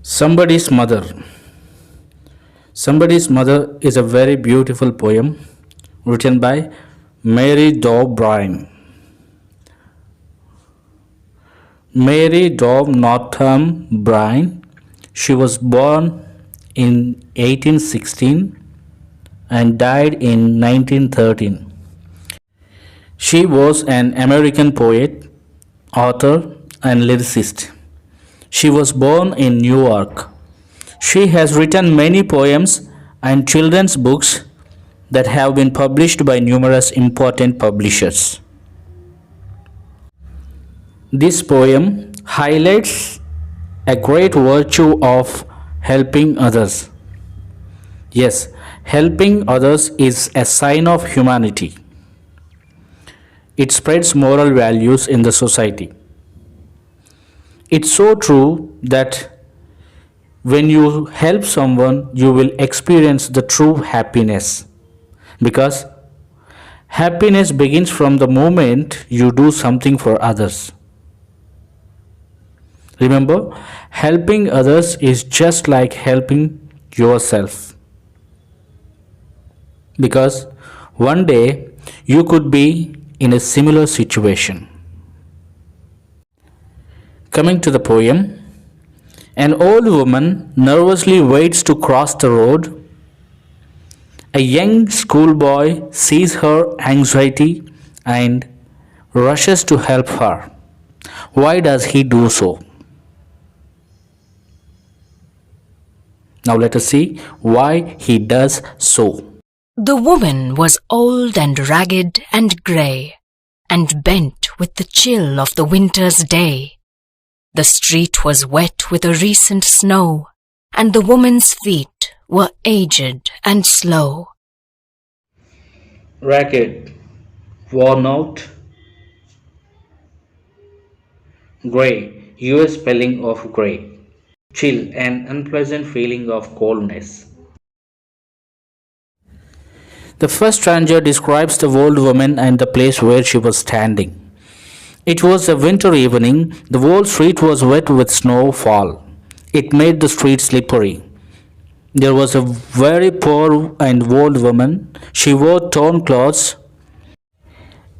Somebody's Mother. Somebody's Mother is a very beautiful poem written by Mary Dow Brine. Mary Dow Northam Brine. She was born in 1816 and died in 1913. She was an American poet, author, and lyricist. She was born in New York. She has written many poems and children's books that have been published by numerous important publishers. This poem highlights a great virtue of helping others. Yes, helping others is a sign of humanity. It spreads moral values in the society. It's so true that when you help someone, you will experience the true happiness. Because happiness begins from the moment you do something for others. Remember, helping others is just like helping yourself. Because one day you could be in a similar situation. Coming to the poem, an old woman nervously waits to cross the road. A young schoolboy sees her anxiety and rushes to help her. Why does he do so? Now let us see why he does so. The woman was old and ragged and grey, and bent with the chill of the winter's day. The street was wet with a recent snow, and the woman's feet were aged and slow. Ragged, worn out, grey, US spelling of grey. Chill, an unpleasant feeling of coldness. The first stanza describes the old woman and the place where she was standing. It was a winter evening. The whole street was wet with snowfall. It made the street slippery. There was a very poor and old woman. She wore torn clothes,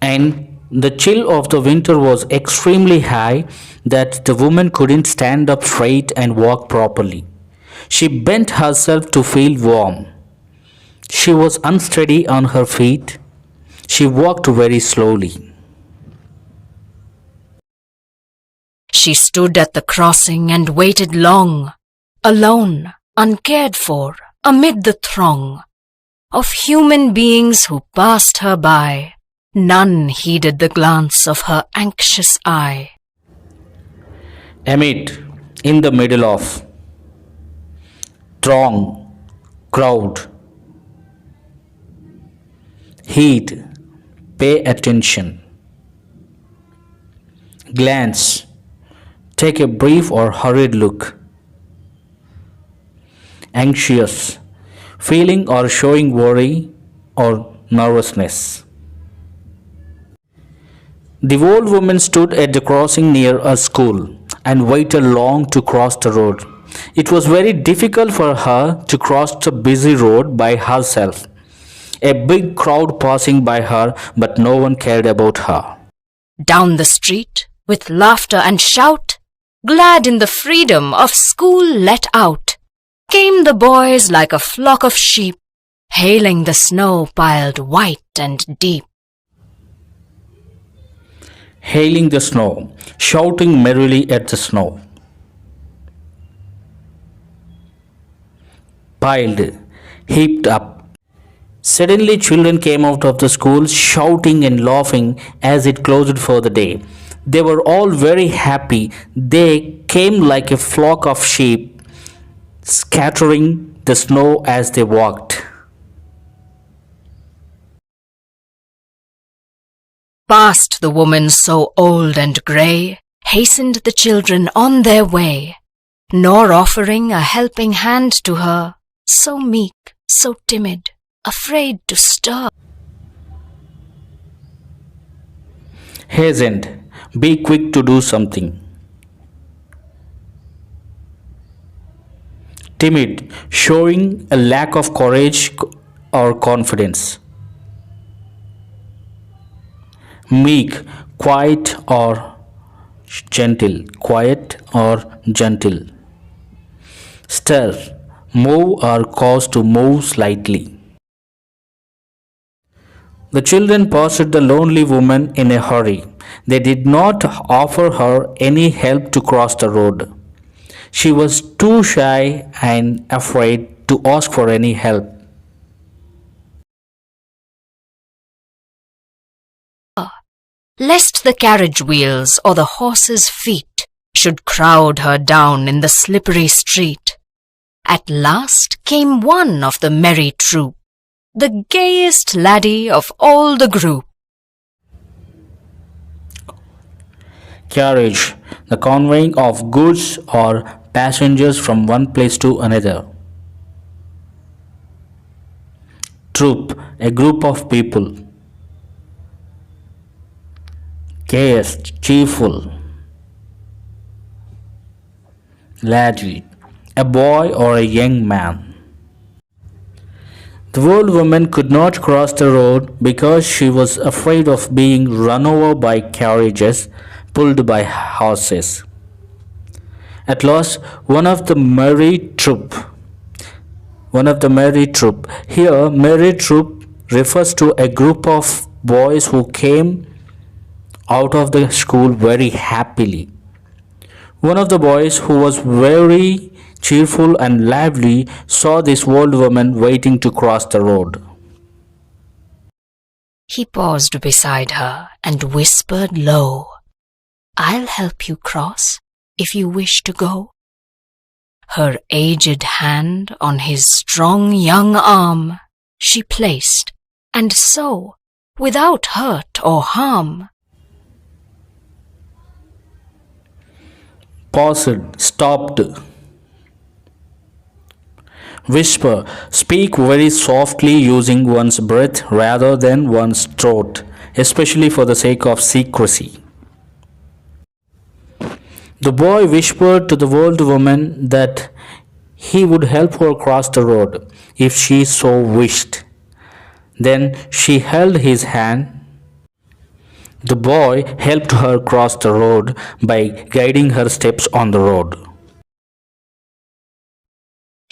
and the chill of the winter was extremely high that the woman couldn't stand up straight and walk properly. She bent herself to feel warm. She was unsteady on her feet. She walked very slowly. She stood at the crossing and waited long, alone, uncared for, amid the throng of human beings who passed her by. None heeded the glance of her anxious eye. Amid, in the middle of, throng, crowd, heed, pay attention, glance, take a brief or hurried look, anxious, feeling or showing worry or nervousness. The old woman stood at the crossing near a school and waited long to cross the road. It was very difficult for her to cross the busy road by herself. A big crowd passing by her, but no one cared about her. Down the street, with laughter and shout, glad in the freedom of school let out, came the boys like a flock of sheep, hailing the snow piled white and deep. Hailing the snow, shouting merrily at the snow. Piled, heaped up. Suddenly children came out of the school shouting and laughing as it closed for the day. They were all very happy. They came like a flock of sheep, scattering the snow as they walked. Past the woman so old and grey, hastened the children on their way, nor offering a helping hand to her, so meek, so timid, afraid to stir. Hastened, be quick to do something. Timid, showing a lack of courage or confidence. Meek, quiet or gentle. Stir, move or cause to move slightly. The children passed the lonely woman in a hurry. They did not offer her any help to cross the road. She was too shy and afraid to ask for any help. Lest the carriage wheels or the horses' feet should crowd her down in the slippery street. At last came one of the merry troop, the gayest laddie of all the group. Carriage, the conveying of goods or passengers from one place to another. Troop, a group of people. Gayest, cheerful. Laddie, a boy or a young man. The old woman could not cross the road because she was afraid of being run over by carriages pulled by horses. At last, one of the merry troop. Here, merry troop refers to a group of boys who came out of the school very happily. One of the boys, who was very cheerful and lively, saw this old woman waiting to cross the road. He paused beside her and whispered low, "I'll help you cross if you wish to go." Her aged hand on his strong young arm she placed, and so, without hurt or harm, Paused, stopped. Whisper, speak very softly using one's breath rather than one's throat, especially for the sake of secrecy. The boy whispered to the old woman that he would help her cross the road if she so wished. Then she held his hand. The boy helped her cross the road by guiding her steps on the road.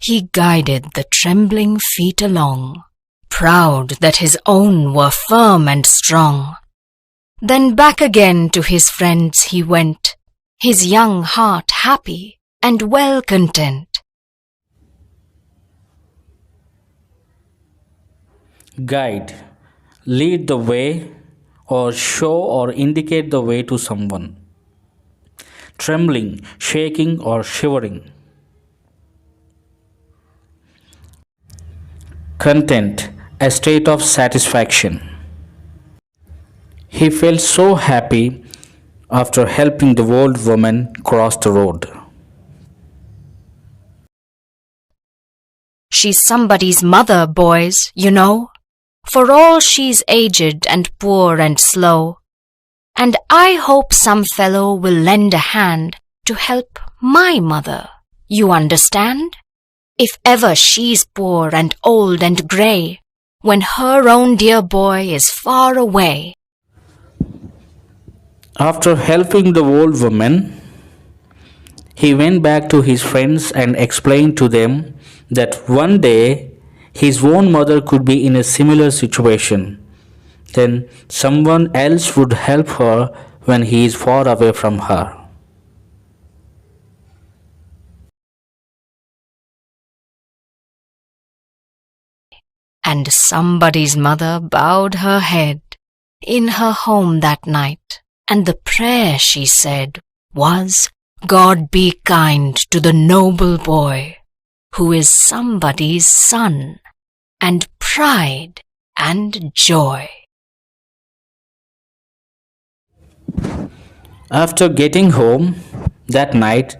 he guided the trembling feet along, proud that his own were firm and strong. Then back again to his friends he went, his young heart happy and well content. Guide, lead the way, or show or indicate the way to someone. Trembling, shaking, or shivering. Content, a state of satisfaction. He felt so happy after helping the old woman cross the road. She's somebody's mother, boys, you know, for all she's aged and poor and slow. And I hope some fellow will lend a hand to help my mother, you understand? If ever she's poor and old and grey, when her own dear boy is far away. After helping the old woman, he went back to his friends and explained to them that one day his own mother could be in a similar situation. Then someone else would help her when he is far away from her. And somebody's mother bowed her head in her home that night, and the prayer she said was, God be kind to the noble boy, who is somebody's son, and pride and joy. After getting home that night,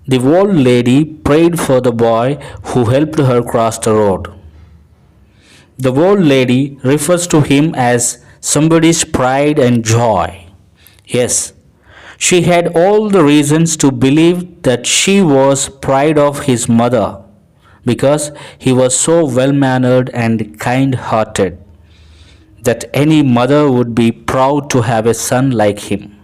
the old lady prayed for the boy who helped her cross the road. The old lady refers to him as somebody's pride and joy. Yes, she had all the reasons to believe that she was pride of his mother, because he was so well mannered and kind hearted that any mother would be proud to have a son like him.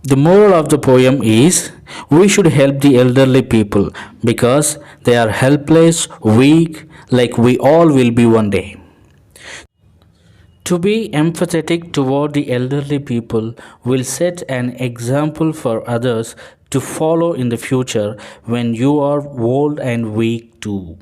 The moral of the poem is we should help the elderly people because they are helpless, weak, like we all will be one day. To be empathetic toward the elderly people will set an example for others to follow in the future when you are old and weak too.